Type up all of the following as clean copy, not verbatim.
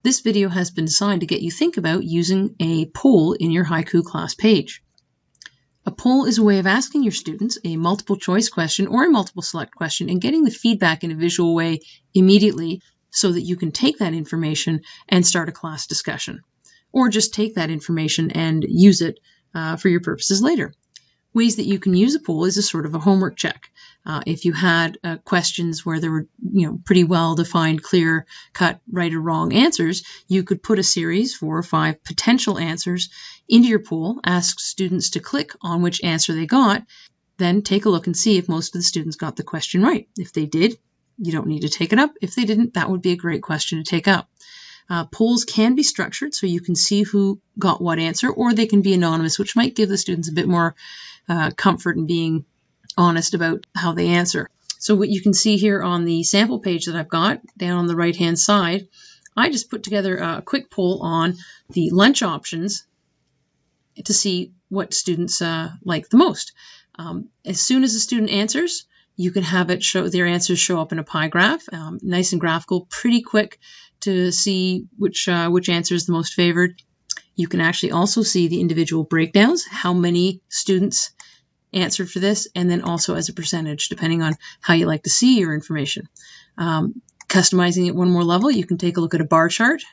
This video has been designed to get you think about using a poll in your Haiku class page. A poll is a way of asking your students a multiple choice question or a multiple select question and getting the feedback in a visual way immediately so that you can take that information and start a class discussion, or just take that information and use it for your purposes later. Ways that you can use a poll is a sort of a homework check. If you had questions where there were, pretty well-defined, clear-cut right or wrong answers, you could put a series, 4 or 5 potential answers into your poll, ask students to click on which answer they got, then take a look and see if most of the students got the question right. If they did, you don't need to take it up. If they didn't, that would be a great question to take up. Polls can be structured so you can see who got what answer, or they can be anonymous, which might give the students a bit more comfort in being honest about how they answer. So what you can see here on the sample page that I've got down on the right-hand side, I just put together a quick poll on the lunch options to see what students like the most. As soon as a student answers, you can have it show their answers show up in a pie graph, nice and graphical, pretty quick to see which answer is the most favored. You can actually also see the individual breakdowns, how many students answered for this, and then also as a percentage, depending on how you like to see your information. Customizing it one more level, you can take a look at a bar chart.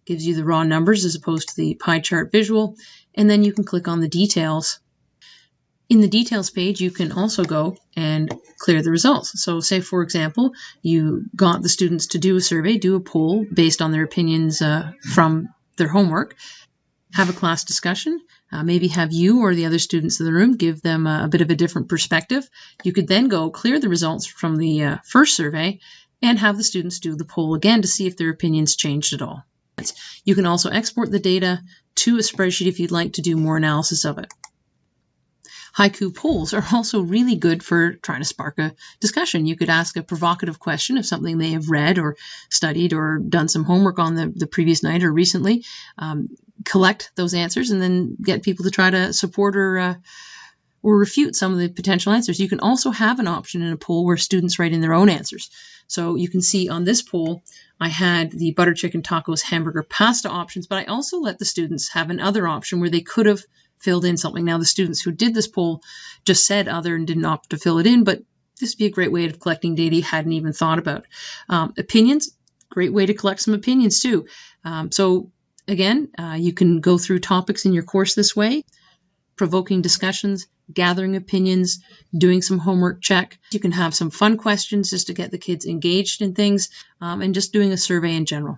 Gives you the raw numbers as opposed to the pie chart visual, and then you can click on the details. In the details page, you can also go and clear the results. So say, for example, you got the students to do a survey, do a poll based on their opinions from their homework, have a class discussion, maybe have you or the other students in the room give them a bit of a different perspective. You could then go clear the results from the first survey and have the students do the poll again to see if their opinions changed at all. You can also export the data to a spreadsheet if you'd like to do more analysis of it. Haiku polls are also really good for trying to spark a discussion. You could ask a provocative question of something they have read or studied or done some homework on the previous night or recently, collect those answers, and then get people to try to support or refute some of the potential answers. You can also have an option in a poll where students write in their own answers. So you can see on this poll, I had the butter chicken tacos hamburger pasta options, but I also let the students have another option where they could have filled in something. Now, the students who did this poll just said other and didn't opt to fill it in, but this would be a great way of collecting data you hadn't even thought about. Opinions, great way to collect some opinions too. So again, you can go through topics in your course this way, provoking discussions, gathering opinions, doing some homework check. You can have some fun questions just to get the kids engaged in things, and just doing a survey in general.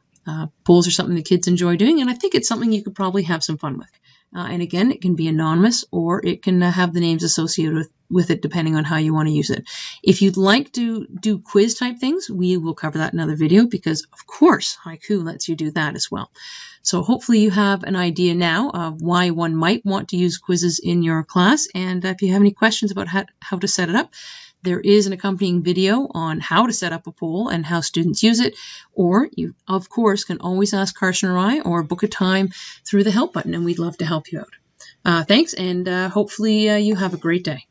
Polls are something the kids enjoy doing, and I think it's something you could probably have some fun with. And again, it can be anonymous, or it can have the names associated with it, depending on how you want to use it. If you'd like to do quiz type things, we will cover that in another video, because of course Haiku lets you do that as well. So hopefully you have an idea now of why one might want to use quizzes in your class. And if you have any questions about how to set it up, there is an accompanying video on how to set up a poll and how students use it. Or you, of course, can always ask Carson or I, or book a time through the help button, and we'd love to help you out. Thanks, and hopefully you have a great day.